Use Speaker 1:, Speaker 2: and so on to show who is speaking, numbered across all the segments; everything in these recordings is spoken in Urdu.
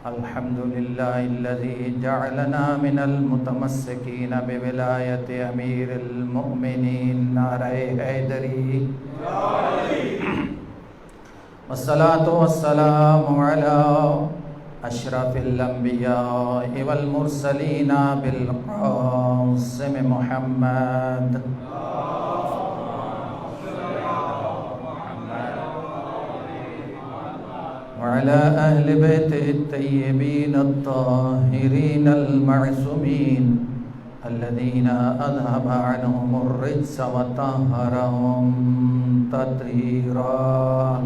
Speaker 1: الحمد لله الذي جعلنا من المتمسكين بولاية أمير المؤمنين نعرہ حیدری والصلاة والسلام على أشرف الأنبياء والمرسلين بالقاسم محمد وعلى أهل بيته الطيبين الطاهرين المعصومين الذين أذهب عنهم الرجس وطهرهم تطهيرا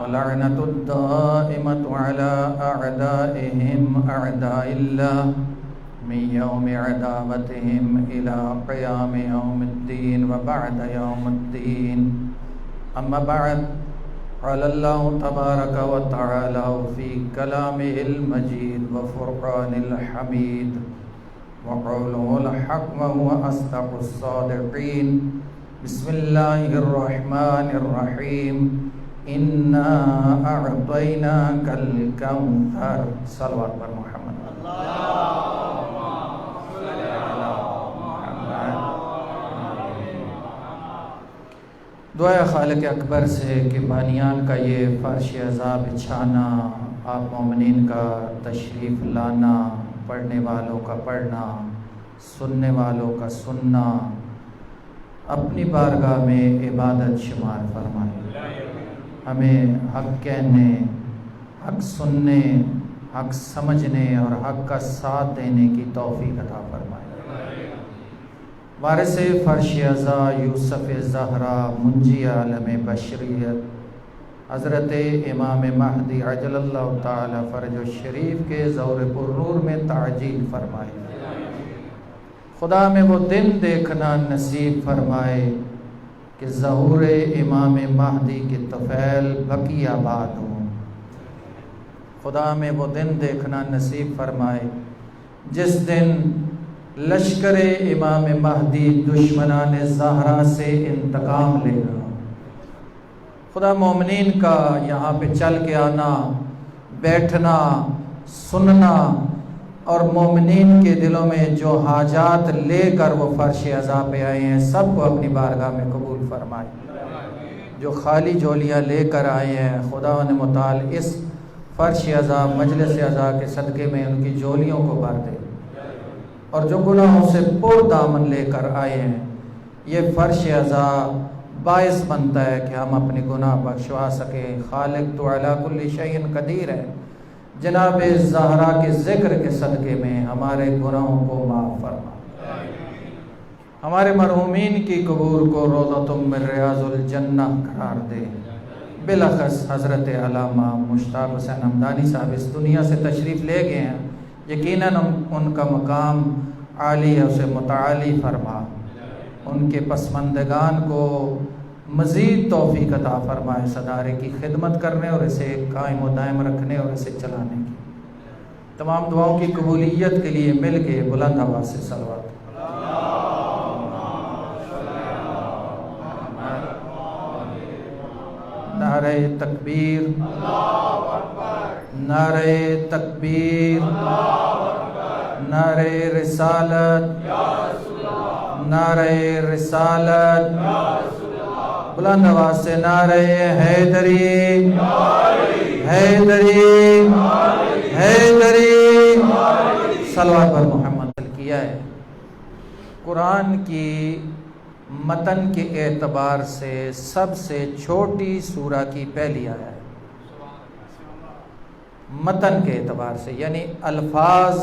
Speaker 1: ولعنة الدائمة على أعدائهم أعداء الله من يوم عداوتهم إلى قيام يوم الدين وبعد يوم الدين أما بعد قال الله تبارك وتعالى في كلامه المجيد وفرقان الحميد وقوله الحق وهو أصدق الصادقين بسم الله الرحمن الرحيم إنا أعطيناك الكوثر صلوات بر محمد دعائے خالق اکبر سے کہ بانیان کا یہ فرش عذاب بچھانا، آپ مومنین کا تشریف لانا، پڑھنے والوں کا پڑھنا، سننے والوں کا سننا، اپنی بارگاہ میں عبادت شمار فرمائے، ہمیں حق کہنے، حق سننے، حق سمجھنے اور حق کا ساتھ دینے کی توفیق عطا فرمائے۔ وارث فرش ازا یوسف زہرا منجی عالم بشریت حضرت امام مہدی عجل اللہ تعالی فرج الشریف کے زور پر نور میں تعجیل فرمائے۔ خدا میں وہ دن دیکھنا نصیب فرمائے کہ ظہور امام مہدی کے طفیل بقی آباد ہوں۔ خدا میں وہ دن دیکھنا نصیب فرمائے جس دن لشکر امام مہدی دشمنان زہرا سے انتقام لے گا۔ خدا مومنین کا یہاں پہ چل کے آنا، بیٹھنا، سننا اور مومنین کے دلوں میں جو حاجات لے کر وہ فرش عزا پہ آئے ہیں سب کو اپنی بارگاہ میں قبول فرمائے۔ جو خالی جولیاں لے کر آئے ہیں خدا نے متعال اس فرش عزا مجلس عزا کے صدقے میں ان کی جولیوں کو بھر دے، اور جو گناہوں سے پر دامن لے کر آئے ہیں یہ فرش عزا باعث بنتا ہے کہ ہم اپنے گناہ بخشوا سکیں۔ خالق تو علی کل شیء قدیر ہے، جناب زہرا کے ذکر کے صدقے میں ہمارے گناہوں کو معاف فرما، ہمارے مرحومین کی قبور کو روضۃ من ریاض الجنہ قرار دے۔ بالاخص حضرت علامہ مشتاق حسین ہمدانی صاحب اس دنیا سے تشریف لے گئے ہیں، یقیناً ان کا مقام عالی ہے، اسے متعالی فرما، ان کے پسماندگان کو مزید توفیق عطا فرمائے صدارے کی خدمت کرنے اور اسے قائم و دائم رکھنے اور اسے چلانے کی۔ تمام دعاؤں کی قبولیت کے لیے مل کے بلند آواز سے صلوات۔ نعرہ تکبیر، نعرہ تکبیر، نعرہ رسالت، نعرہ رسالت، بلند آواز سے نعرہ حیدری، حیدری، حیدری، صلوات پر محمد کیا ہے۔ قرآن کی متن کے اعتبار سے سب سے چھوٹی سورہ کی پہلی آیا ہے، متن کے اعتبار سے، یعنی الفاظ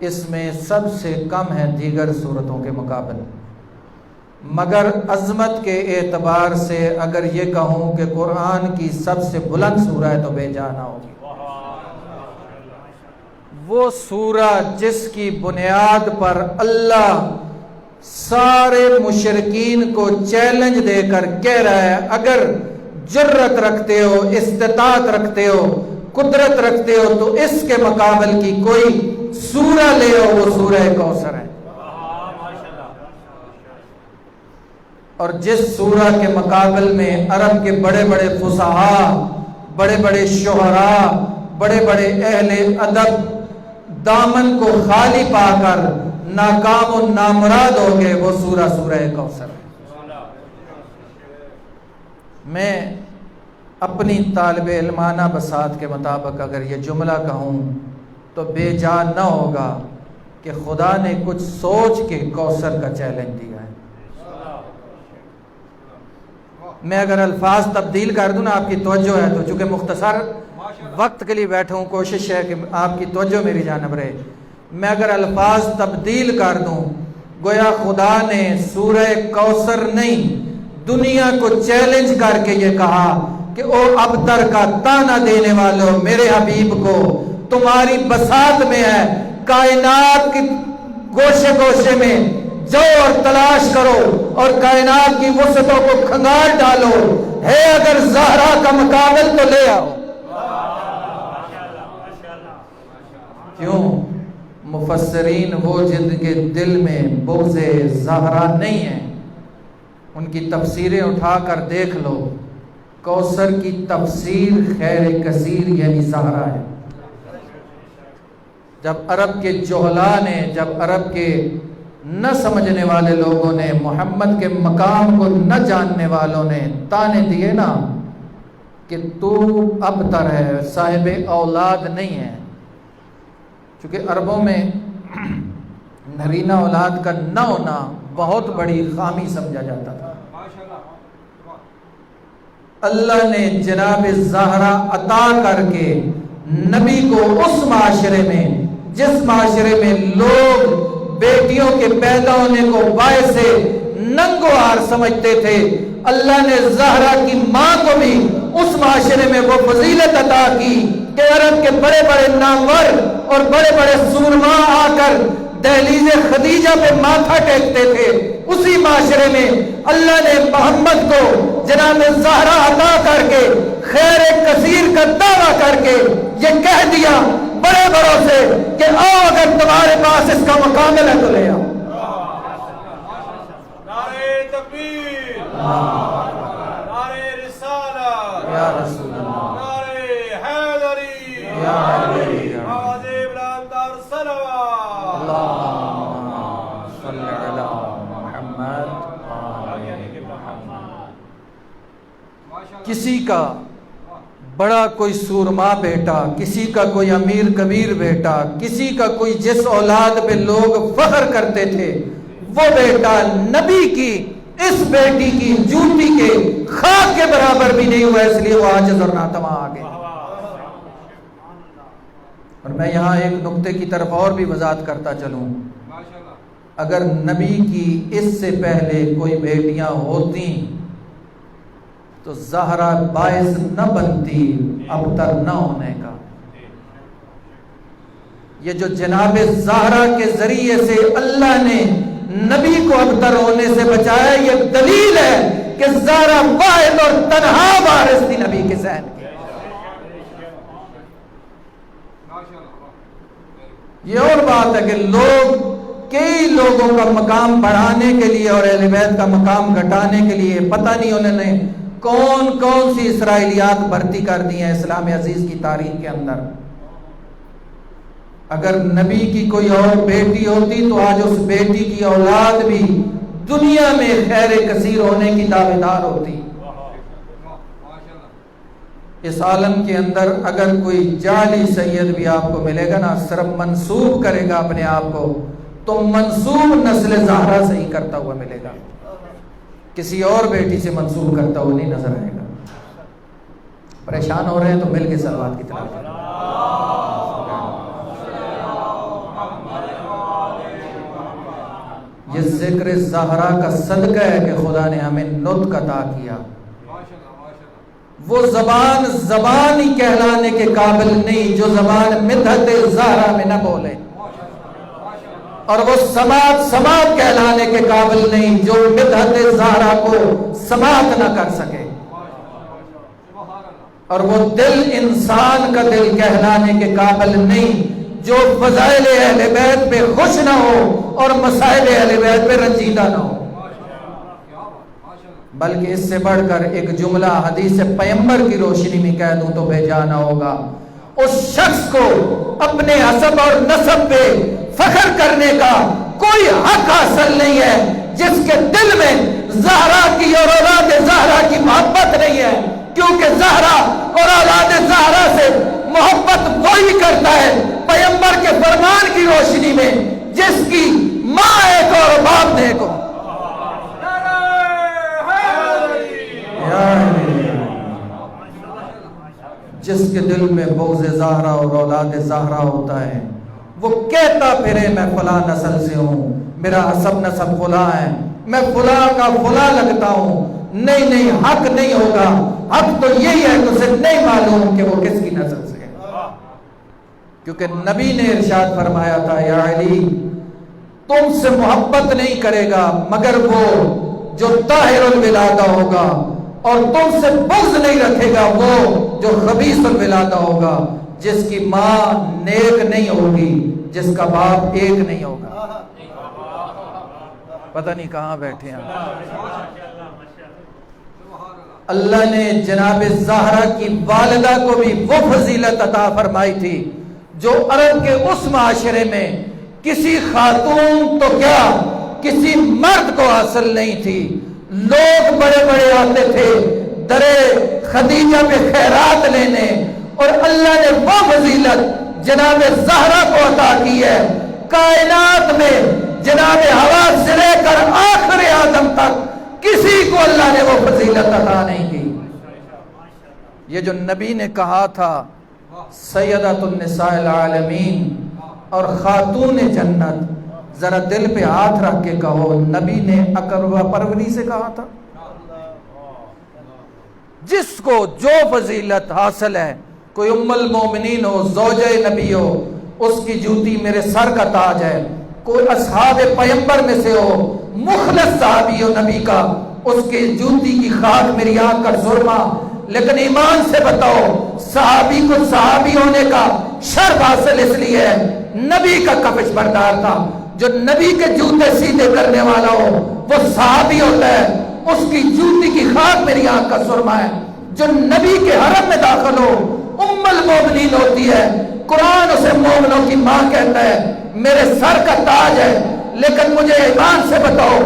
Speaker 1: اس میں سب سے کم ہے دیگر سورتوں کے مقابلے، مگر عظمت کے اعتبار سے اگر یہ کہوں کہ قرآن کی سب سے بلند سورہ ہے تو بے جانا ہوگی۔ وہ سورہ جس کی بنیاد پر اللہ سارے مشرکین کو چیلنج دے کر کہہ رہا ہے اگر جرت رکھتے ہو، استطاعت رکھتے ہو، قدرت رکھتے ہو تو اس کے مقابل کی کوئی سورہ لے ہو، وہ سورہ کوثر ہے۔ اور جس سورہ کے مقابل میں عرب کے بڑے بڑے فصحاء، بڑے بڑے شعراء، بڑے بڑے اہل ادب دامن کو خالی پا کر ناکام و نامراد ہو گئے، وہ سورہ کوثر ہے۔ میں اپنی طالب علمانہ بساط کے مطابق اگر یہ جملہ کہوں تو بے جان نہ ہوگا کہ خدا نے کچھ سوچ کے کوثر کا چیلنج دیا ہے۔ میں اگر الفاظ تبدیل کر دوں نا، آپ کی توجہ ہے تو چونکہ مختصر وقت کے لیے بیٹھا ہوں، کوشش ہے کہ آپ کی توجہ میری جانب رہے۔ میں اگر الفاظ تبدیل کر دوں، گویا خدا نے سورہ کوثر نہیں، دنیا کو چیلنج کر کے یہ کہا کہ او ابتر کا تانا دینے والوں، میرے حبیب کو تمہاری بساط میں ہے، کائنات کی گوشے گوشے میں جاؤ اور تلاش کرو اور کائنات کی وسعتوں کو کھنگال ڈالو، ہے اگر زہرا کا مقابل تو لے آؤ۔ کیوں؟ مفسرین وہ جن کے دل میں بغض زہرا نہیں ہے، ان کی تفسیریں اٹھا کر دیکھ لو، کوثر کی تفسیر خیر کثیر یعنی زہرا ہے۔ جب عرب کے جہلا نے، جب عرب کے نہ سمجھنے والے لوگوں نے، محمد کے مقام کو نہ جاننے والوں نے تانے دیے نا کہ تو ابتر ہے، صاحب اولاد نہیں ہے، چونکہ عربوں میں نرینہ اولاد کا نہ ہونا بہت بڑی خامی سمجھا جاتا تھا۔ اللہ نے جناب زہرا عطا کر کے نبی کو اس معاشرے میں، جس معاشرے میں لوگ بیٹیوں کے پیدا ہونے کو باعث ننگوار سمجھتے تھے، اللہ نے زہرا کی ماں کو بھی اس معاشرے میں وہ فضیلت عطا کی کہ عرب کے بڑے بڑے نامور اور بڑے بڑے سورما آ کر دہلیز خدیجہ پہ ماتھا ٹیکتے تھے۔ اسی معاشرے میں اللہ نے محمد کو جناب زہرا عطا کر کے خیر کثیر کا دعویٰ کر کے یہ کہہ دیا بڑے بڑوں سے کہ آؤ اگر تمہارے پاس اس کا مقابل ہے تو لے آؤ۔
Speaker 2: نعرہ تکبیر، نعرہ رسالت،
Speaker 1: یا رسول اللہ،
Speaker 2: نعرہ حیدری،
Speaker 1: یا حیدری،
Speaker 2: آواز ابراہیم دار صلوات،
Speaker 1: اللہم صلی علی محمد۔ کسی کا بڑا کوئی سورما بیٹا، کسی کا کوئی امیر کبیر بیٹا، کسی کا کوئی جس اولاد پہ لوگ فخر کرتے تھے، وہ بیٹا نبی کی اس بیٹی کی جوتی کے خاک کے برابر بھی نہیں ہوا، اس لیے وہ عاجز اور ناتواں آ گئے۔ اور میں یہاں ایک نقطے کی طرف اور بھی وضاحت کرتا چلوں، اگر نبی کی اس سے پہلے کوئی بیٹیاں ہوتی تو زہرا باعث نہ بنتی ابتر نہ ہونے کا۔ یہ جو جناب زہرا کے ذریعے سے اللہ نے نبی کو ابتر ہونے سے بچایا، یہ دلیل ہے کہ زہرا واحد اور تنہا وارث تھی نبی کے ذہن کی۔ یہ اور بات ہے کہ لوگ کئی لوگوں کا مقام بڑھانے کے لیے اور اہل بیت کا مقام گھٹانے کے لیے پتہ نہیں انہوں نے کون کون سی اسرائیلیات بھرتی کر دی ہیں اسلام عزیز کی تاریخ کے اندر۔ اگر نبی کی کوئی اور بیٹی ہوتی تو آج اس بیٹی کی اولاد بھی دنیا میں خیر کثیر ہونے کی دعویدار ہوتی۔ اس عالم کے اندر اگر کوئی جعلی سید بھی آپ کو ملے گا نا، صرف منسوب کرے گا اپنے آپ کو، تو منسوب نسل زہرا سے ہی کرتا ہوا ملے گا، کسی اور بیٹی سے منسوب کرتا ہوا نہیں نظر آئے گا۔ پریشان ہو رہے ہیں تو مل کے صلوات کی تلاوت کریں۔ یہ ذکر زہرا کا صدقہ ہے کہ خدا نے ہمیں نطق عطا کیا۔ وہ زبان ہی کہلانے کے قابل نہیں جو زبان مدحت زہرا میں نہ بولے، اور وہ سماعت کہلانے کے قابل نہیں جو مدحت زہرا کو سماعت نہ کر سکے، اور وہ دل انسان کا دل کہلانے کے قابل نہیں جو فضائل اہل بیت پہ خوش نہ ہو اور مسائل اہل بیت پہ رنجیدہ نہ ہو۔ بلکہ اس سے بڑھ کر ایک جملہ حدیث پیغمبر کی روشنی میں کہہ دوں تو بے جانا ہوگا، اس شخص کو اپنے حسب اور نسب پہ فخر کرنے کا کوئی حق حاصل نہیں ہے جس کے دل میں زہرا کی اور اولاد زہرا کی محبت نہیں ہے، کیونکہ زہرا اور اولاد زہرا سے محبت وہی کرتا ہے پیغمبر کے فرمان کی روشنی میں جس کی ماں ایک اور باپ نیک ہو۔ جس کے دل میں بغض زہرا اور اولاد زہرا ہوتا ہے وہ کہتا پھرے میں فلاں نسل سے ہوں، میرا حسب نسب فلاں ہے، میں فلاں کا فلاں لگتا ہوں، نہیں حق نہیں ہوگا، حق تو یہی ہے کہ اسے نہیں معلوم کہ وہ کس کی نسل سے ہے، کیونکہ نبی نے ارشاد فرمایا تھا یا علی تم سے محبت نہیں کرے گا مگر وہ جو طاہر الولادہ ہوگا، اور تم سے بغض نہیں رکھے گا وہ جو خبیث الولادہ ہوگا، جس کی ماں نیک نہیں ہوگی، جس کا باپ ایک نہیں ہوگا۔ پتہ نہیں کہاں بیٹھے ہیں۔ اللہ نے جناب زہرا کی والدہ کو بھی وہ فضیلت عطا فرمائی تھی جو عرب کے اس معاشرے میں کسی خاتون تو کیا کسی مرد کو حاصل نہیں تھی۔ لوگ بڑے بڑے آتے تھے درے خدیجہ پہ خیرات لینے، اور اللہ نے وہ فضیلت جناب زہرا کو عطا کی ہے۔ کائنات میں جناب حوا سے لے کر آخر آدم تک کسی کو اللہ نے وہ فضیلت عطا نہیں کی۔ یہ جو نبی نے کہا تھا سیدۃ النساء العالمین اور خاتون جنت، ذرا دل پہ ہاتھ رکھ کے کہو نبی نے اقربا پروری سے کہا تھا؟ جس کو جو فضیلت حاصل ہے، کوئی ام المومنین ہو، زوجہ نبی ہو، اس کی جوتی میرے سر کا تاج ہے، کوئی اصحاب پیغمبر میں سے ہو، مخلص صحابی ہو نبی کا، اس کی جوتی کی خاک میری آنکھ کا سرما، لیکن ایمان سے بتاؤ صحابی کو صحابی ہونے کا شرف حاصل اس لیے ہے نبی کا کفش بردار تھا۔ جو نبی کے جوتے سیدھے کرنے والا ہو وہ صحابی ہوتا ہے، اس کی جوتی کی خاک میری آنکھ کا سرما ہے۔ جو نبی کے حرم میں داخل ہو ام المومنین ہوتی ہے، قرآن اسے مومنوں کی ماں کہتا ہے، میرے سر کا تاج ہے، لیکن مجھے ایمان سے بتاؤ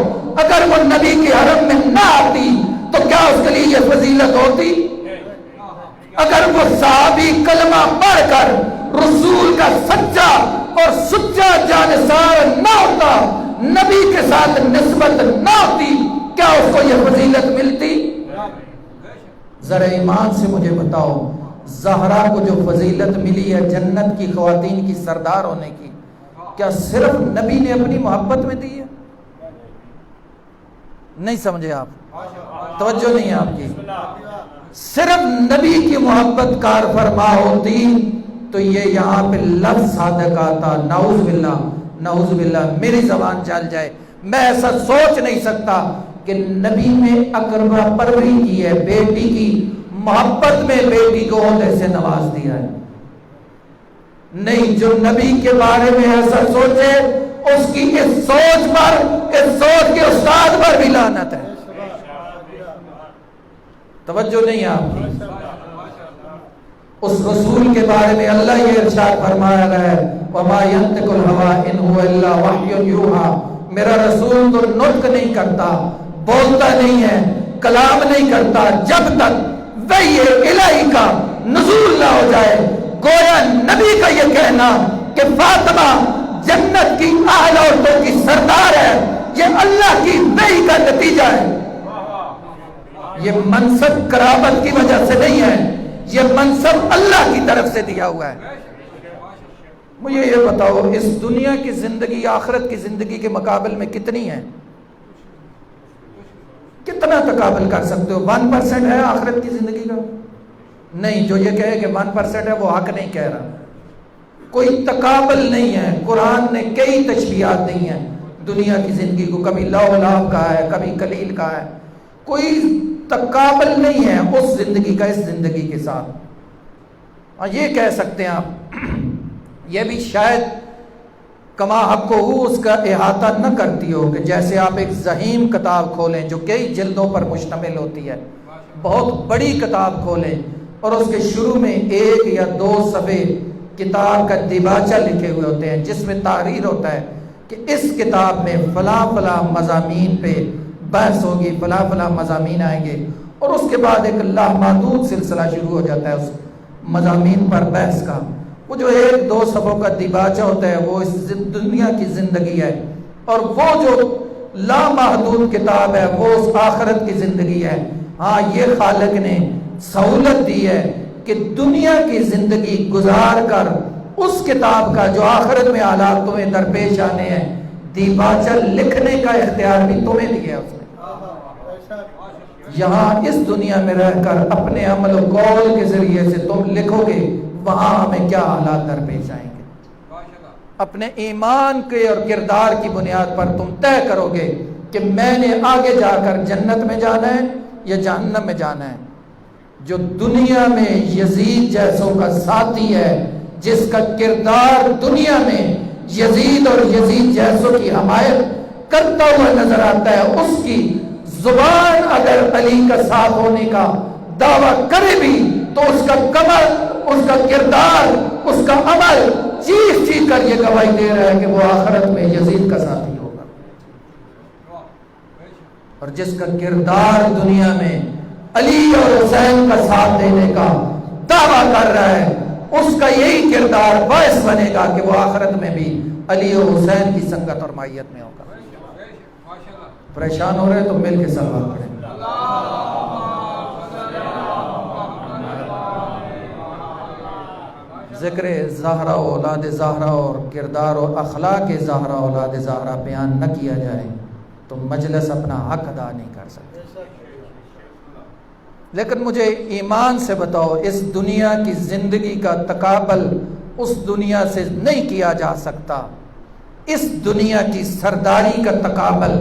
Speaker 1: اگر وہ نبی کے حرم میں نہ آتی تو کیا اس کے لیے یہ فضیلت ہوتی؟ اگر وہ صحابی کلمہ پڑھ کر رسول کا سچا اور سچا جانثار نہ ہوتا، نبی کے ساتھ نسبت نہ ہوتی، کیا اس کو یہ فضیلت ملتی؟ ذرا ایمان سے مجھے بتاؤ زہرا کو جو فضیلت ملی ہے جنت کی خواتین کی سردار ہونے کی، کیا صرف نبی نے اپنی محبت میں دی ہے؟ نہیں سمجھے آپ؟ توجہ نہیں ہے آپ کی؟ صرف نبی کی محبت کار فرما ہوتی تو یہ یہاں پہ لفظ صادق آتا، نعوذ باللہ نعوذ باللہ میری زبان چل جائے، میں ایسا سوچ نہیں سکتا کہ نبی نے اقربا پروری کی ہے، بیٹی کی محبت میں بیٹی کو عہدے سے نواز دیا ہے۔ نہیں، جو نبی کے بارے میں ایسا سوچے اس کی اس سوچ پر، اس سوچ کے استاد پر بھی لعنت ہے۔ توجہ نہیں آپ کی؟ اس رسول کے بارے میں اللہ یہ ارشاد فرمایا ہے وَمَا يَنْتِقُ الْهَوَىٰ إِنْ هُوَ إِلَّا وَحْيٌ يُوحَىٰ، میرا رسول تو نطق نہیں کرتا، بولتا نہیں ہے، کلام نہیں کرتا جب تک وحی الہی کا نزول نہ ہو جائے۔ گویا نبی کا یہ کہنا کہ فاطمہ جنت کی اعلی عورتوں کی سردار ہے، یہ اللہ کی وحی کا نتیجہ ہے۔ یہ منصب قرابت کی وجہ سے نہیں ہے، یہ منصب اللہ کی طرف سے دیا ہوا ہے۔ مجھے یہ بتاؤ اس دنیا کی زندگی آخرت کی زندگی کے مقابل میں کتنی ہے؟ کتنا تقابل کر سکتے ہو؟ 1% ہے آخرت کی زندگی کا؟ نہیں، جو یہ کہے کہ 1% ہے وہ حق نہیں کہہ رہا۔ کوئی تقابل نہیں ہے۔ قرآن نے کئی تشبیہات دی ہیں دنیا کی زندگی کو، کبھی لو لاب کہا ہے، کبھی قلیل کہا ہے۔ کوئی تقابل نہیں ہے اس زندگی کا اس زندگی کے ساتھ۔ اور یہ کہہ سکتے ہیں آپ، یہ بھی شاید کما حق ہو اس کا احاطہ نہ کرتی ہو، کہ جیسے آپ ایک ضخیم کتاب کھولیں جو کئی جلدوں پر مشتمل ہوتی ہے، بہت بڑی کتاب کھولیں اور اس کے شروع میں 1 یا 2 صفحے کتاب کا دیباچہ لکھے ہوئے ہوتے ہیں جس میں تحریر ہوتا ہے کہ اس کتاب میں فلاں فلاں مضامین پہ بحث ہوگی، فلاں فلاں مضامین آئیں گے، اور اس کے بعد ایک لامحدود سلسلہ شروع ہو جاتا ہے اس مضامین پر بحث کا۔ وہ جو 1-2 صفحوں کا دیباچہ ہوتا ہے وہ اس دنیا کی زندگی ہے، اور وہ جو لامحدود کتاب ہے وہ اس آخرت کی زندگی ہے۔ ہاں، یہ خالق نے سہولت دی ہے کہ دنیا کی زندگی گزار کر اس کتاب کا جو آخرت میں حالات تمہیں درپیش آنے ہیں دیباچہ لکھنے کا اختیار بھی تمہیں دیا اس نے۔ یہاں اس دنیا میں رہ کر اپنے عمل و قول کے ذریعے سے تم لکھو گے وہاں ہمیں کیا حالات درپیش آئیں گے۔ اپنے ایمان کے اور کردار کی بنیاد پر تم طے کرو گے کہ میں نے آگے جا کر جنت میں جانا ہے یا جہنم میں جانا ہے۔ جو دنیا میں یزید جیسوں کا ساتھی ہے، جس کا کردار دنیا میں یزید اور یزید جیسوں کی حمایت کرتا ہوا نظر آتا ہے، اس کی زبان اگر علی کا ساتھ ہونے کا دعویٰ کرے بھی تو اس کا کمر، اس کا کردار، اس کا عمل چیخ چیخ کر یہ گواہی دے رہا ہے کہ وہ آخرت میں یزید کا ساتھی ہوگا۔ اور جس کا کردار دنیا میں علی اور حسین کا ساتھ دینے کا دعویٰ کر رہا ہے، اس کا یہی کردار باعث بنے گا کہ وہ آخرت میں بھی علی اور حسین کی سنگت اور معیت میں ہوگا۔ پریشان ہو رہے تو مل کے سلوات پڑھیں۔ ذکر زہرا اولاد زہرا اور کردار و اخلاق زہرا اولاد زہرا بیان نہ کیا جائے تو مجلس اپنا حق ادا نہیں کر سکتے۔ لیکن مجھے ایمان سے بتاؤ، اس دنیا کی زندگی کا تقابل اس دنیا سے نہیں کیا جا سکتا۔ اس دنیا کی سرداری کا تقابل،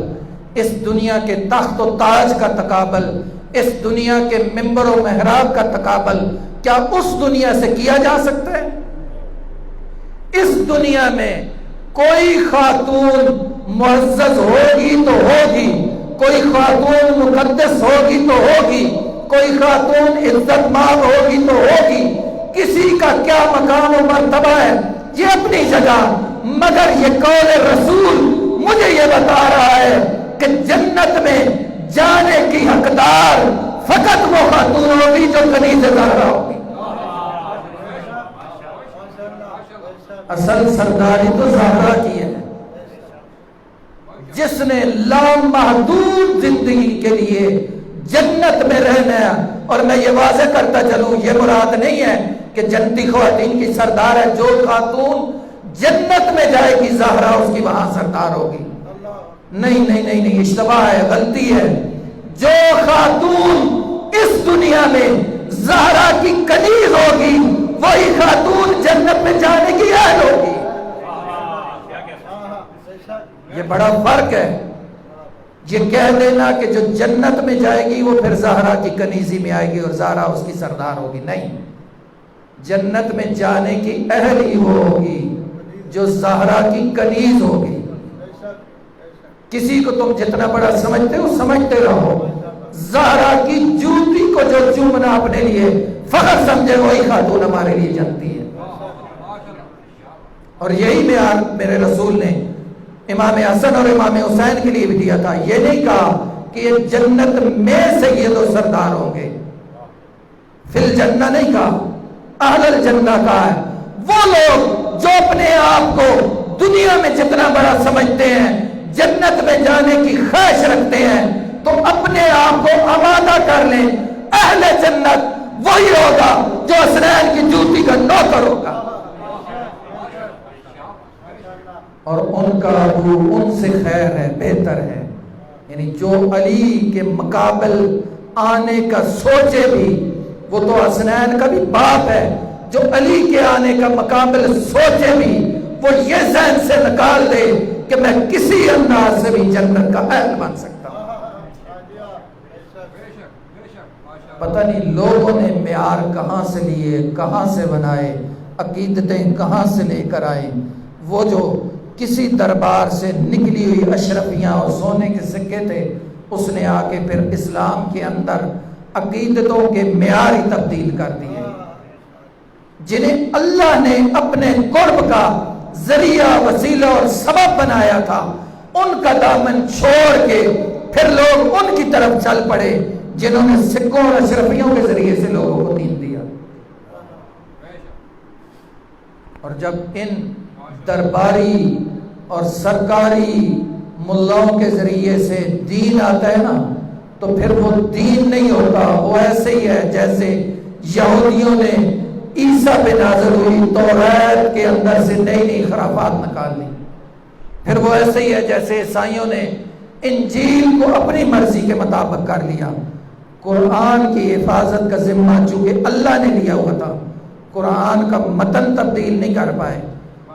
Speaker 1: اس دنیا کے تخت و تاج کا تقابل، اس دنیا کے منبر و محراب کا تقابل کیا اس دنیا سے کیا جا سکتا ہے؟ اس دنیا میں کوئی خاتون معزز ہوگی تو ہوگی، کوئی خاتون مقدس ہوگی تو ہوگی، کوئی خاتون عزت مآب ہوگی تو ہوگی، کسی کا کیا مقام و مرتبہ ہے یہ اپنی جگہ، مگر یہ قول رسول مجھے یہ بتا رہا ہے کہ جنت میں جانے کی حقدار فقط وہ خاتون ہوگی جو کنیز زہرا ہوگی۔ اصل سرداری تو زہرا کی ہے، جس نے لامحدود زندگی کے لیے جنت میں رہنا ہے۔ اور میں یہ واضح کرتا چلوں، یہ مراد نہیں ہے کہ جنتی خواتین کی سردار ہے، جو خاتون جنت میں جائے گی زہرا اس کی وہاں سردار ہوگی، نہیں نہیں نہیں نہیں، اشتباہ ہے، غلطی ہے۔ جو خاتون اس دنیا میں زہرا کی کنیز ہوگی وہی خاتون جنت میں جانے کی اہل ہوگی۔ یہ بڑا فرق ہے۔ یہ کہہ دینا کہ جو جنت میں جائے گی وہ پھر زہرا کی کنیزی میں آئے گی اور زہرا اس کی سردار ہوگی، نہیں، جنت میں جانے کی اہل ہی وہ ہوگی جو زہرا کی کنیز ہوگی۔ کسی کو تم جتنا بڑا سمجھتے ہو سمجھتے رہو، زہرا کی جوتی کو جو چومنا اپنے لیے فخر سمجھے وہی خاتون ہمارے لیے جنتی ہے۔ اور یہی معیار میرے رسول نے امام حسن اور امام حسین کے لیے بھی دیا تھا۔ یہ نہیں کہا کہ یہ جنت میں سید و سردار ہوں گے، فی الجنہ نہیں کہا، اہل الجنہ کہا ہے۔ وہ لوگ جو اپنے آپ کو دنیا میں جتنا بڑا سمجھتے ہیں، جنت میں جانے کی خواہش رکھتے ہیں، تو اپنے آپ کو آمادہ کر لیں، اہل جنت وہی ہوگا جو حسنین کی جوتی کا نوکر ہوگا، اور ان کا ابو ان سے خیر ہے، بہتر ہے۔ یعنی جو علی کے مقابل آنے کا سوچے بھی، وہ تو حسنین کا بھی باپ ہے، جو علی کے آنے کا مقابل سوچے بھی وہ یہ ذہن سے نکال دے کہ میں کسی انداز سے بھی جنت کا اہل بن سکتا ہوں۔ پتہ نہیں لوگوں نے معیار کہاں سے لیے، کہاں سے بنائے، عقیدتیں کہاں سے لے کر آئے۔ وہ جو کسی دربار سے نکلی ہوئی اشرفیاں اور سونے کے سکے تھے، اس نے آ کے پھر اسلام کے اندر عقیدتوں کے معیار ہی تبدیل کر دیے۔ جنہیں اللہ نے اپنے قرب کا ذریعہ، وسیلہ اور سبب بنایا تھا، ان کا دامن چھوڑ کے پھر لوگ ان کی طرف چل پڑے جنہوں نے سکوں اور اشرفیوں کے ذریعے سے لوگوں کو دین دیا۔ اور جب ان درباری اور سرکاری ملاؤں کے ذریعے سے دین آتا ہے نا، تو پھر وہ دین نہیں ہوتا، وہ ایسے ہی ہے جیسے یہودیوں نے عیسیٰ پہ نازل ہوئی توریت کے اندر سے نئی نئی خرافات نکال لی، پھر وہ ایسے ہی ہے جیسے عیسائیوں نے انجیل کو اپنی مرضی کے مطابق کر لیا۔ قرآن کی حفاظت کا ذمہ چونکہ اللہ نے لیا ہوا تھا، قرآن کا متن تبدیل نہیں کر پائے،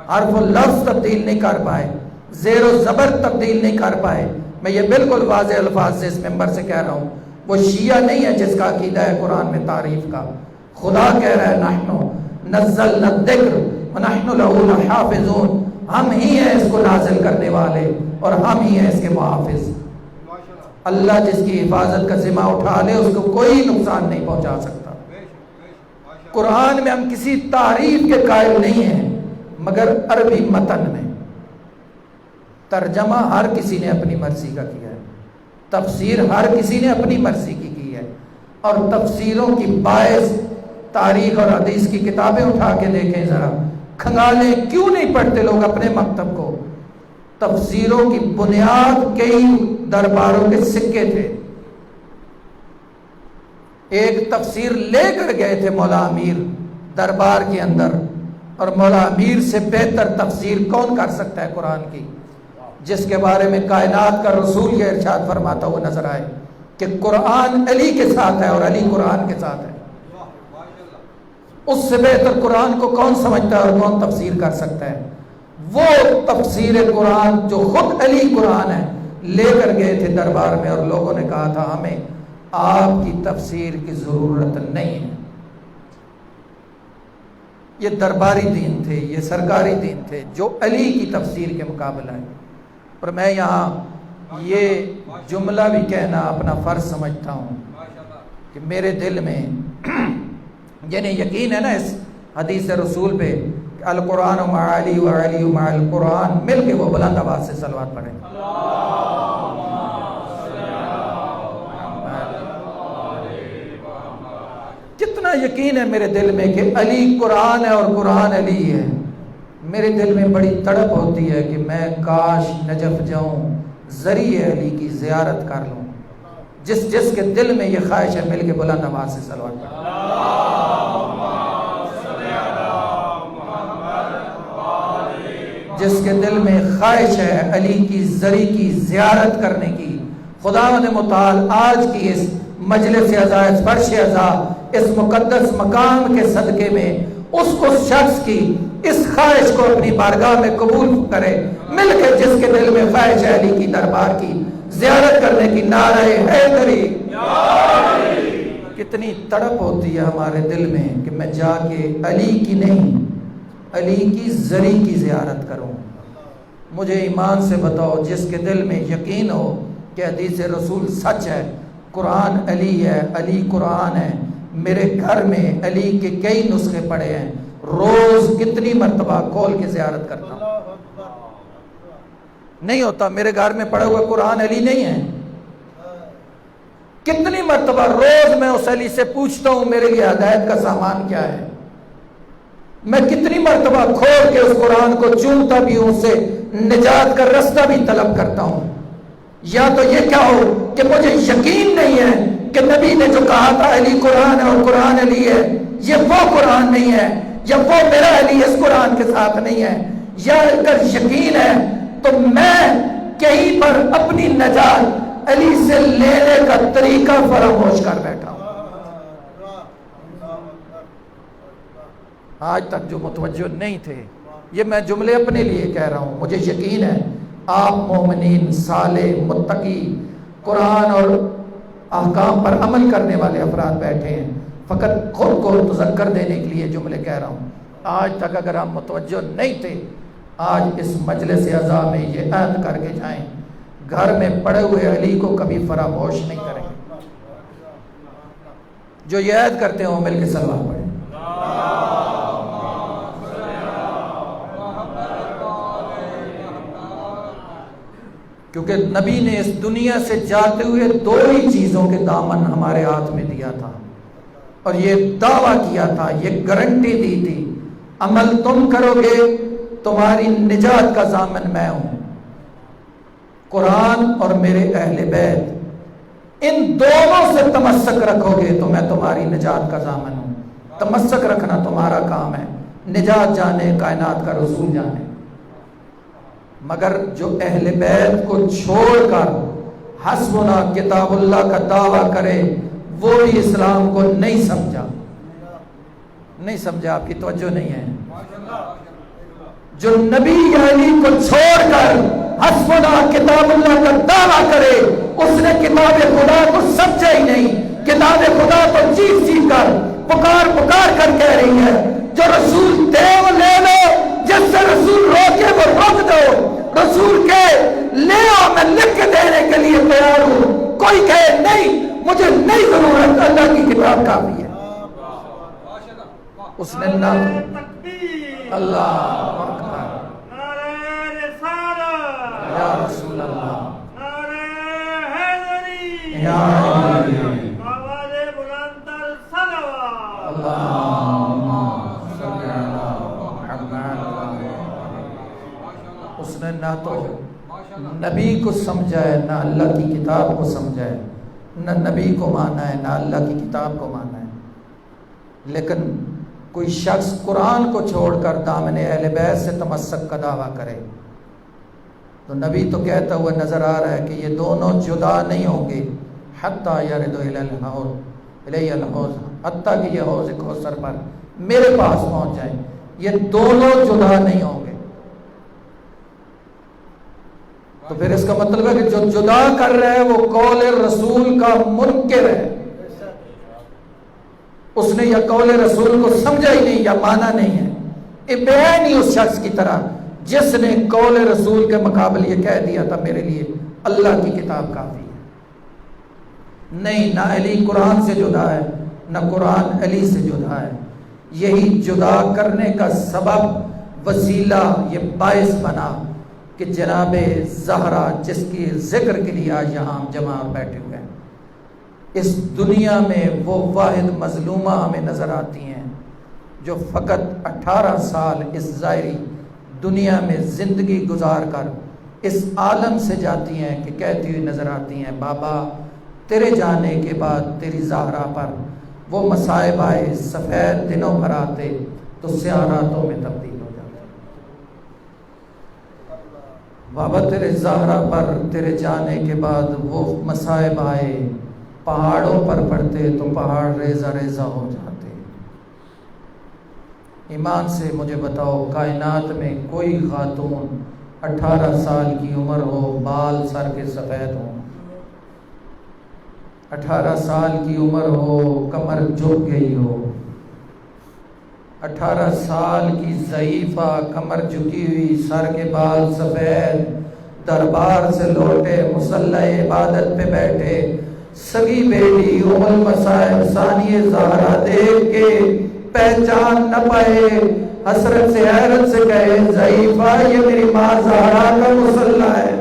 Speaker 1: حرف و لفظ تبدیل نہیں کر پائے، زیر و زبر تبدیل نہیں کر پائے۔ میں یہ بالکل واضح الفاظ سے اس ممبر سے کہہ رہا ہوں، وہ شیعہ نہیں ہے جس کا عقیدہ ہے قرآن میں تعریف کا۔ خدا کہہ رہا ہے نحنو نزلنا الذکر ونحن لہ لحافظون، ہم ہی ہیں اس کو نازل کرنے والے اور ہم ہی ہیں اس کے محافظ۔ اللہ جس کی حفاظت کا ذمہ اٹھا لے اس کو کوئی نقصان نہیں پہنچا سکتا۔ قرآن میں ہم کسی تعریف کے قائل نہیں ہیں، مگر عربی متن میں ترجمہ ہر کسی نے اپنی مرضی کا کیا ہے، تفسیر ہر کسی نے اپنی مرضی کی ہے، اور تفسیروں کی باعث تاریخ اور حدیث کی کتابیں اٹھا کے دیکھیں ذرا، کھنگالیں کیوں نہیں پڑھتے لوگ اپنے مکتب کو؟ تفسیروں کی بنیاد کئی درباروں کے سکے تھے۔ ایک تفسیر لے کر گئے تھے مولا امیر دربار کے اندر، اور مولا امیر سے بہتر تفسیر کون کر سکتا ہے قرآن کی، جس کے بارے میں کائنات کا رسول یہ ارشاد فرماتا ہوا نظر آئے کہ قرآن علی کے ساتھ ہے اور علی قرآن کے ساتھ ہے۔ اس سے بہتر قرآن کو کون سمجھتا ہے اور کون تفسیر کر سکتا ہے؟ وہ تفسیر قرآن جو خود علی قرآن ہے لے کر گئے تھے دربار میں، اور لوگوں نے کہا تھا ہمیں آپ کی تفسیر کی ضرورت نہیں ہے۔ یہ درباری دین تھے، یہ سرکاری دین تھے جو علی کی تفسیر کے مقابلہ ہے۔ اور میں یہاں یہ جملہ بھی کہنا اپنا فرض سمجھتا ہوں کہ میرے دل میں یعنی یقین ہے نا اس حدیث رسول پہ، القرآن مع علی و علی مع القرآن، مل کے وہ بلند آواز سے صلوات پڑھیں۔ کتنا یقین ہے میرے دل میں کہ علی قرآن ہے اور قرآن علی ہے۔ میرے دل میں بڑی تڑپ ہوتی ہے کہ میں کاش نجف جاؤں، ذریعہ علی کی زیارت کر لوں۔ جس جس کے دل میں یہ خواہش ہے مل کے بلند آواز سے صلوات پڑھیں۔ جس کے دل میں خواہش ہے علی کی زری کی زیارت کرنے کی، خداوند متعال آج کی اس مجلس عزا، اس فرش عزا، اس مقدس مقام کے صدقے میں اس شخص کی اس خواہش کو اپنی بارگاہ میں قبول کرے، مل کے جس کے دل میں خواہش ہے علی کی دربار کی زیارت کرنے کی، نعرہ حیدری۔ کتنی تڑپ ہوتی ہے ہمارے دل میں کہ میں جا کے علی کی نہیں، علی کی زری کی زیارت کروں۔ مجھے ایمان سے بتاؤ، جس کے دل میں یقین ہو کہ حدیث رسول سچ ہے، قرآن علی ہے، علی قرآن ہے، میرے گھر میں علی کے کئی نسخے پڑے ہیں، روز کتنی مرتبہ کھول کے زیارت کرتا ہوں۔ نہیں ہوتا، میرے گھر میں پڑا ہوا قرآن علی نہیں ہے، کتنی مرتبہ روز میں اس علی سے پوچھتا ہوں میرے لیے ہدایت کا سامان کیا ہے، میں کتنی مرتبہ کھول کے اس قرآن کو چومتا بھی ہوں، اسے نجات کا رستہ بھی طلب کرتا ہوں۔ یا تو یہ کیا ہو کہ مجھے یقین نہیں ہے کہ نبی نے جو کہا تھا علی قرآن ہے اور قرآن علی ہے، یہ وہ قرآن نہیں ہے، یا وہ میرا علی اس قرآن کے ساتھ نہیں ہے، یا اگر یقین ہے تو میں کہیں پر اپنی نجات علی سے لینے کا طریقہ فراموش کر بیٹھا ہوں۔ آج تک جو متوجہ نہیں تھے، یہ میں جملے اپنے لیے کہہ رہا ہوں، مجھے یقین ہے آپ مومنین، صالح، متقی، قرآن اور احکام پر عمل کرنے والے افراد بیٹھے ہیں، فقط خود کو تذکر دینے کے لیے جملے کہہ رہا ہوں۔ آج تک اگر ہم متوجہ نہیں تھے آج اس مجلس اعزا میں یہ عہد کر کے جائیں، گھر میں پڑے ہوئے علی کو کبھی فراموش نہیں کریں گے۔ جو یہ عہد کرتے ہیں وہ مل کے صلوات پڑھیں۔ کیونکہ نبی نے اس دنیا سے جاتے ہوئے دو ہی چیزوں کے دامن ہمارے ہاتھ میں دیا تھا، اور یہ دعویٰ کیا تھا، یہ گارنٹی دی تھی، عمل تم کرو گے تمہاری نجات کا ضامن میں ہوں۔ قرآن اور میرے اہل بیت، ان دونوں سے تمسک رکھو گے تو میں تمہاری نجات کا ضامن ہوں۔ تمسک رکھنا تمہارا کام ہے، نجات جانے کائنات کا رسول جانے۔ مگر جو اہل بیت کو چھوڑ کر حسبنا کتاب اللہ کا دعویٰ کرے وہ بھی اسلام کو نہیں سمجھا، آپ کی توجہ نہیں ہے۔ جو نبی علی کو چھوڑ کر حسبنا کتاب اللہ کا دعویٰ کرے اس نے کتاب خدا کو سمجھا ہی نہیں۔ کتاب خدا تو چیخ چیخ کر پکار پکار کر کہہ رہی ہے جو رسول دے وہ لے لو، جس سے رسول روکے وہ روک دو، رسول کے لے آؤ میں لکھ کے دینے کے لیے تیار ہوں۔ کوئی کہے نہیں مجھے نہیں ضرورت، اللہ کی کتاب کافی ہے۔ اس نے نہ اللہ اکبر، یا رسول اللہ، یا اس نے نہ تو نبی کو سمجھا ہے، نہ اللہ کی کتاب کو سمجھا ہے، نہ نبی کو مانا ہے، نہ اللہ کی کتاب کو مانا ہے۔ لیکن کوئی شخص قرآن کو چھوڑ کر دامن اہل بیت سے تمسک کا دعویٰ کرے تو نبی تو کہتا ہوا نظر آ رہا ہے کہ یہ دونوں جدا نہیں ہوں گے، حتیٰ یرد الی الحوض، حتیٰ کہ یہ حوض کوثر پر میرے پاس پہنچ جائیں، یہ دونوں جدا نہیں ہوں گے۔ تو پھر اس کا مطلب ہے کہ جو جدا کر رہا ہے وہ قول رسول کا منکر ہے، اس نے یا قول رسول کو سمجھا ہی نہیں یا مانا نہیں ہے۔ ابراہیم ہی اس شخص کی طرح جس نے قول رسول کے مقابل یہ کہہ دیا تھا میرے لیے اللہ کی کتاب کافی ہے۔ نہیں، نہ علی قرآن سے جدا ہے، نہ قرآن علی سے جدا ہے۔ یہی جدا کرنے کا سبب، وسیلہ، یہ باعث بنا کہ جناب زہرا جس کی ذکر کے لیے آج یہاں ہم جمع بیٹھے ہوئے ہیں، اس دنیا میں وہ واحد مظلومہ ہمیں نظر آتی ہیں جو فقط 18 سال اس ظاہری دنیا میں زندگی گزار کر اس عالم سے جاتی ہیں کہ کہتی ہوئی نظر آتی ہیں بابا تیرے جانے کے بعد تیری زہرا پر وہ مصائب آئے، سفید دنوں پر آتے تو سیاہ راتوں میں تبدیل ہو جاتے۔ بابا تیرے زہرا پر تیرے جانے کے بعد وہ مصائب آئے، پہاڑوں پر پڑتے تو پہاڑ ریزہ ریزہ ہو جاتے۔ ایمان سے مجھے بتاؤ کائنات میں کوئی خاتون 18 سال کی عمر ہو، بال سر کے سفید ہوں، 18 سال کی عمر ہو، کمر جھک گئی ہو، 18 سال کی ضعیفہ، کمر جھکی ہوئی، سر کے بال سفید، دربار سے لوٹے، مصلی عبادت پہ بیٹھے، سگی بیٹی ام المصائب ثانیہ زہرا دیکھ کے پہچان نہ پائے، حسرت سے حیرت سے کہے ضعیفہ یہ میری ماں زہرا کا مصلی ہے۔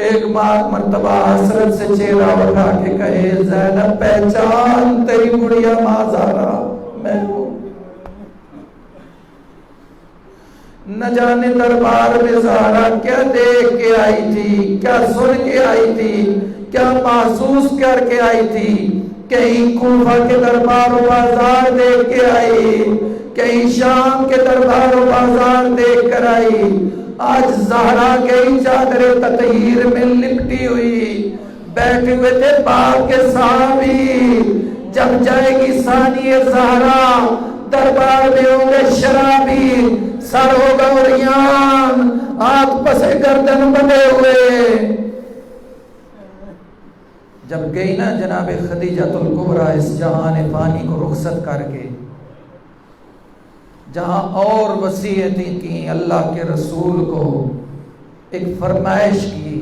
Speaker 1: ایک بار مرتبہ حسرت سے چہرہ اٹھا کے کہے زینب پہچان تیری گڑیا ماں زہرا میں ہوں۔ نہ جانے دربار میں زہرا کیا دیکھ کے آئی تھی، کیا سن کے آئی تھی، کیا محسوس کر کے آئی تھی۔ کہیں کوفہ کے دربار و بازار دیکھ کے آئی، کہیں شام کے دربار و بازار دیکھ کر آئی۔ آج زہرا گئی چادر تطہیر میں لپٹی ہوئی، بیٹھے ہوئے تھے باپ کے صحابی، جب جائے گی ثانیہ زہرا دربار میں ہوں گے شرابی، سر ہوگا عریان، ہاتھ پسے گردن بندھے ہوئے۔ جب گئی نا جناب خدیجہ الکبریٰ اس جہان فانی کو رخصت کر کے، جہاں اور وصیتیں کی اللہ کے رسول کو ایک فرمائش کی،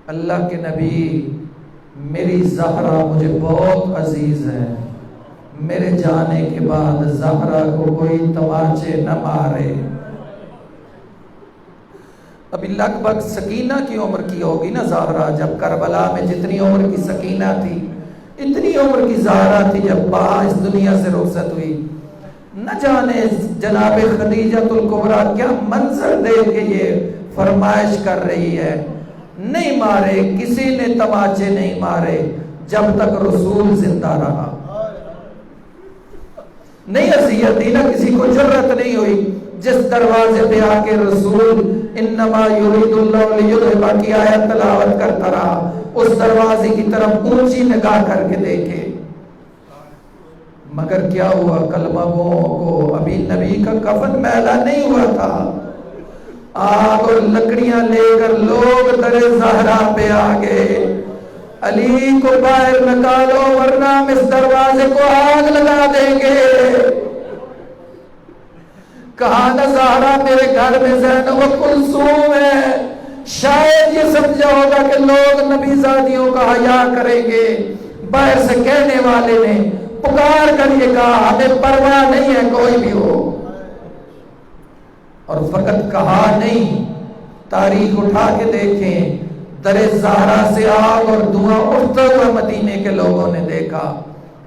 Speaker 1: اللہ کے نبی میری زہرا مجھے بہت عزیز ہے، میرے جانے کے بعد زہرا کو کوئی تماچے نہ مارے۔ ابھی لگ بھگ سکینہ کی عمر کی ہوگی نا زہرا، جب کربلا میں جتنی عمر کی سکینہ تھی اتنی عمر کی زہرا تھی جب اس دنیا سے رخصت ہوئی۔ نہ جانے جناب خدیجۃ الکبریٰ کیا منظر دے کے یہ فرمائش کر رہی ہے۔ نہیں مارے، کسی نے تماچے نہیں مارے جب تک رسول زندہ رہا، نہیں اذیت دی، نہ کسی کو جرت نہیں ہوئی۔ جس دروازے پہ آ کے رسول انما یرید اللہ لیذھب کی آیت تلاوت کرتا رہا، اس دروازے کی طرف اونچی نگاہ کر کے دیکھے، مگر کیا ہوا؟ کلمہ گوؤں کو ابھی نبی کا کفن میلا نہیں ہوا تھا۔ آگ اور لکڑیاں لے کر لوگ در زہرا پہ آ گئے، علی کو باہر نکالو ورنہ ہم اس دروازے کو آگ لگا دیں گے۔ کہا نہ زہرا میرے گھر میں زینب و کلثوم ہے، شاید یہ سمجھا ہوگا کہ لوگ نبی زادیوں کا حیا کریں گے۔ باہر سے کہنے والے نے پکار کر یہ کہا ہمیں پرواہ نہیں ہے کوئی بھی ہو، اور فقط کہا نہیں، تاریخ اٹھا کے دیکھیں، در زہرا سے آگ اور دھواں اٹھتا ہوا مدینے کے لوگوں نے دیکھا،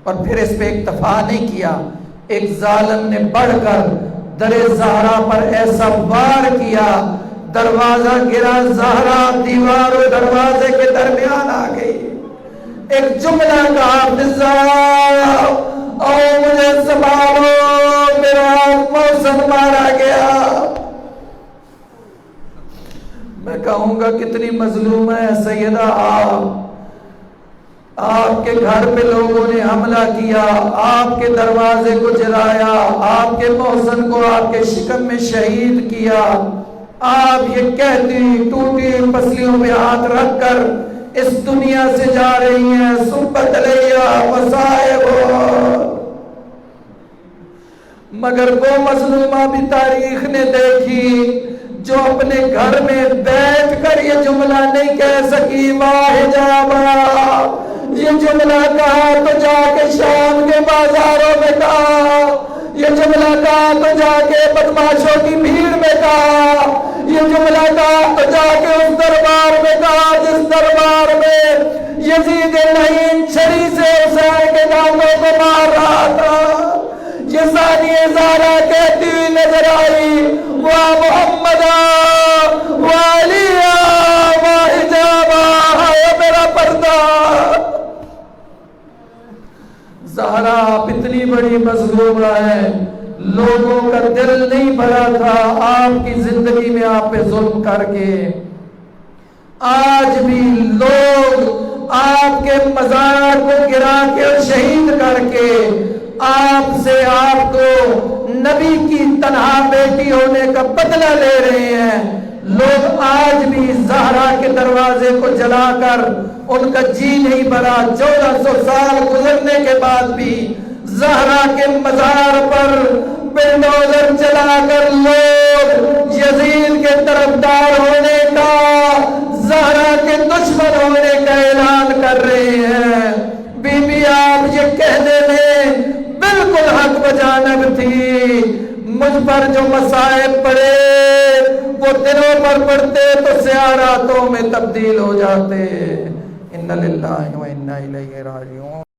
Speaker 1: اور پھر اس پہ اکتفا نہیں کیا، ایک ظالم نے بڑھ کر در زہرا پر ایسا وار کیا، دروازہ گرا، زہرا دیوار و دروازے کے درمیان آ گئی۔ ایک جملہ کہا فضا او مجھے سنبھالو، میرا موسم مارا گیا۔ میں کہوں گا کتنی مظلوم ہے سیدہ آپ کے گھر پہ لوگوں نے حملہ کیا، آپ کے دروازے کو جلایا، آپ کے محسن کو آپ کے شکم میں شہید کیا، آپ یہ کہتی ٹوٹی پسلیوں میں ہاتھ رکھ کر اس دنیا سے جا رہی ہیں، سبت علیہ مصائب، مگر وہ مظلومہ بھی تاریخ نے دیکھی جو اپنے گھر میں بیٹھ کر یہ جملہ نہیں کہہ سکی، واحجابا، یہ جملہ کہا تو جا کے شام کے بازاروں میں کہا، یہ جملہ کہا تو جا کے بدماشوں کی بھیڑ میں کہا، یہ جملہ کہا تو جا کے اس دربار میں کہا جس دربار میں یزید لعین چھری سے حسین کے دانتوں کو مار رہا تھا۔ یہ ثانیہ زہرا کہتی ہوئی نظر آئی، وا محمدہ وا علیہ وا حجابہ، ہے میرا پردہ۔ زہرا آپ اتنی بڑی مظلومہ ہے، لوگوں کا دل نہیں بھرا تھا آپ کی زندگی میں آپ پہ ظلم کر کے۔ آج بھی لوگ آپ کے مزار کو گرا کے اور شہید کر کے آپ سے آپ کو نبی کی تنہا بیٹی ہونے کا بدلہ لے رہے ہیں۔ لوگ آج بھی زہرا کے دروازے کو جلا کر ان کا جی نہیں بھرا، 1400 سال گزرنے کے بعد بھی زہرا کے مزار پر بلڈوزر چلا کر لوگ یزید کے طرفدار ہونے کا، زہرا کے دشمن ہونے کا اعلان کر رہے ہیں۔ بی بی آپ یہ کہنے میں بالکل حق بجانب تھی، مجھ پر جو مصائب پڑے وہ دنوں پر پڑتے تو سیاہ راتوں میں تبدیل ہو جاتے۔ اِنَّ لِلَّهِ وَإِنَّا إِلَيْهِ رَاجِعُونَ۔